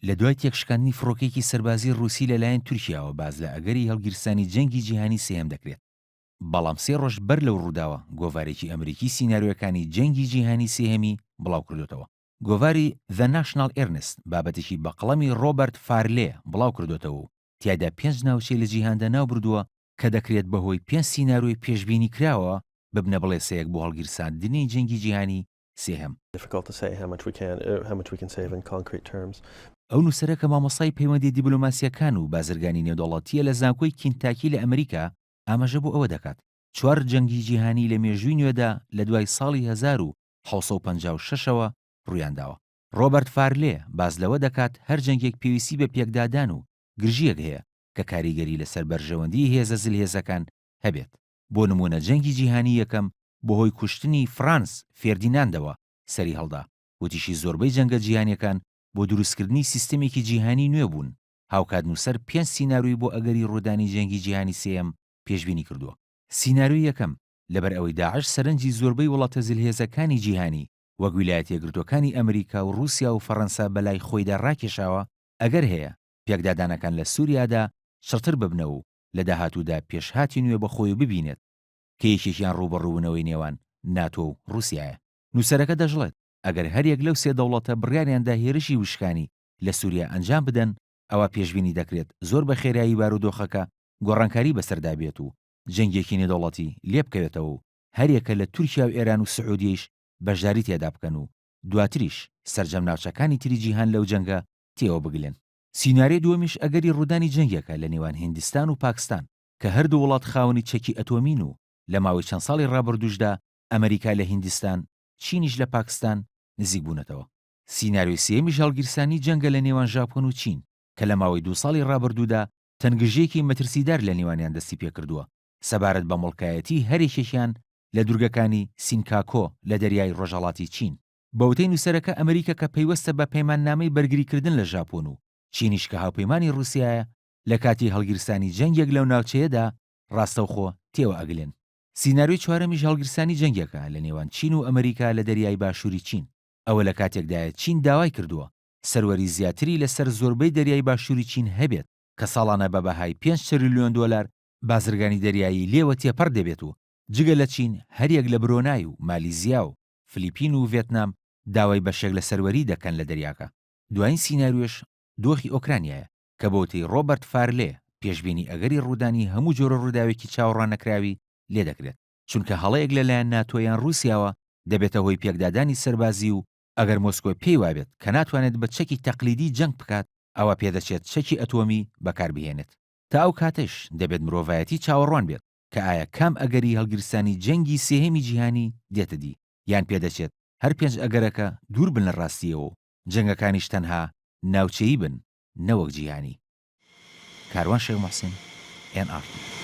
لە دوای تێکشکاندنی فڕۆکەیەکی سەربازی ڕووسی لەلایەن تورکیاوە باز لە ئەگەری هەڵگیرسانی جەنگی جیهانی سێهەم دەکرێت. بەڵام 3 ڕۆژ بەر لەو ڕووداوە گۆڤارێکی ئەمریکی سیناریۆکانی جەنگی جیهانی سێهەمی بڵاو کردوتەوە. گۆڤاری The National Ernest بابەتێکی بە قەڵەمی ڕۆبەرت فارلێ بڵاو کردوتەوە و تیایدا 5 ناوچەی لە جیهاندا ناو بردووە کە دەکرێت بەهۆی 5 سیناریۆی پێشبینی کراوە ببنە بڵێسەیەک بۆ هەڵگیرساندنی جەنگی جیهانی سێهەم. ئەو نووسەرە کە مامۆسای پەیوەندی دیبلۆماسیەکان و بازرگانی نێودەوڵەتیە لە زانکۆی کینتاکی لە ئەمریکا ئاماژە بۆ ئەوە دەکات 4 جەنگی جیهانی لە مێژووی نوێدا لە دوای ساڵی 1956ەوە ڕوویانداوە. ڕۆبەرت فارلێ باز لەوە دەکات هەر جەنگێک پێویستی بە پێکدادان و گرژیەک هەیە کە کاریگەری لەسەر بەرژەوەندی هێزە زلهێزەکان هەبێت. بۆ نمونە جەنگی جیهانی یەکەم بەهۆی کوشتنی فرانس فێردیناندەوە سەری هەڵدا، وتیشی زۆربەی جەنگە جیهانیەکان بۆ دروستکردنی سیستەمێکی جیهانی نوێ بوون. هاوکات نووسەر 5 سیناریۆی بۆ ئەگەری ڕوودانی جەنگی جیهانی سێهەم پێشبینی کردووە. سیناریۆی یەکەم لەبەر ئەوەی داعش سەرنجی زۆربەی وڵاتە زلهێزەکانی جیهانی وەک ویلایەتە یەکگرتووەکانی ئەمریکا و رووسیا و فەڕەنسا بەلای خۆیدا ڕاکێشاوە ئەگەر هەیە پێکدادانەکان لە سووریادا شڕتر ببنە و لە داهاتوودا پێشهاتی نوێ بە خۆی ببینێت کە یەکێکیان ڕوبەڕوونەوەی نێوان ناتۆ و رووسیایە. نووسەرەکە دەژڵێت ئەگەر هەریەک لەو 3 دەوڵەتە بڕیاریاندا هێرشی وشکانی لە سووریا ئەنجام بدەن ئەوە پێشبینی دەکرێت زۆر بە خێرایی بارودۆخەکە گۆڕانکاری بەسەردا بێت و جەنگێکی نێودەوڵەتی لێ بکەوێتەوە و هەریەکە لە تورکیا و ئێران و سعودیش بەشداری تێدا بکەن و دواتریش سەرجەم ناوچەکانی تری جیهان لەو جەنگە تێوە بگلێن. سیناریۆ دووەمیش ئەگەری ڕوودانی جەنگێکە لە نێوان هیندستان و پاکستان کە هەردوو وڵات خاوەنی چەکی ئەتۆمین و لە ماوەی چەند ساڵی ڕابردووشدا ئەمریکا لە هیندستان، چینیش لە پاکستان نزیک بوونەتەوە. سیناریۆی سێمیش هەڵگیرسانی جەنگە لە نێوان ژاپۆن و چین کە لە ماوەی 2 ساڵی ڕابردوودا تەنگژەیەکی مەترسیدار لە نێوانیان دەستی پێکردووە سەبارەت بە مڵکایەتی هەرێکێکیان لە دوورگەکانی سینکاکۆ لە دەریای ڕۆژهەڵاتی چین. بەوتەی نووسەرەکە ئەمریکا کە پەیوەستە بە پەیماننامەی بەرگریکردن لە ژاپۆن و چینیش کە هاوپەیمانی رووسایە لە کاتی هەڵگیرسانی جەنگێک لەو ناوچەیەدا ڕاستەوخۆ تێوە ئەگلێن. سیناریۆی چوارەمیش هەڵگیرسانی جەنگێکە لە نێوان چین و ئەمریکا لە دەریای باشووری چین. ئەوە لە کاتێکدایە چین داوای کردووە سەروەری زیاتری لەسەر زۆربەی دەریای باشووری چین هەبێت کە ساڵانە بە بەهای 5 تریلیۆن دۆلار بازرگانی دەریایی لێوە تێپەڕ دەبێت و جگە لە چین هەریەک لە برۆنای و مالیزیا و فلیپین و ڤێتنام داوای بەشێک لە سەروەری دەکەن لە دەریاکە. دوایین سیناریۆش دۆخی ئۆکرانیایە کە بەوتەی ڕۆبەرت فارلێ پێشبینی ئەگەری ڕوودانی هەموو جۆرە ڕووداوێکی چاوەڕانەکراوی لێ دەکرێت چونکە هەڵەیەک لەلایەن ناتۆیان رووسیاوە دەبێتە هۆی پێکدادانی سەربازی و ئەگەر مۆسکۆ پێی وابێت کە ناتوانێت بە چەکی تەقلیدی جەنگ بکات ئەوە پێدەچێت چەکی ئەتۆمی بەکاربهێنێت. تا ئەو کاتەش دەبێت مرۆڤایەتی چاوەڕوان بێت کە ئایا کام ئەگەری هەڵگیرسانی جەنگی سێهەمی جیهانی دێتە دی یان پێدەچێت هەر 5 ئەگەرەکە دوور بن لە ڕاستیەوە جەنگەکانیش تەنها ناوچەیی بن نەوەک جیهانی. کاروان شێخ موحسین NR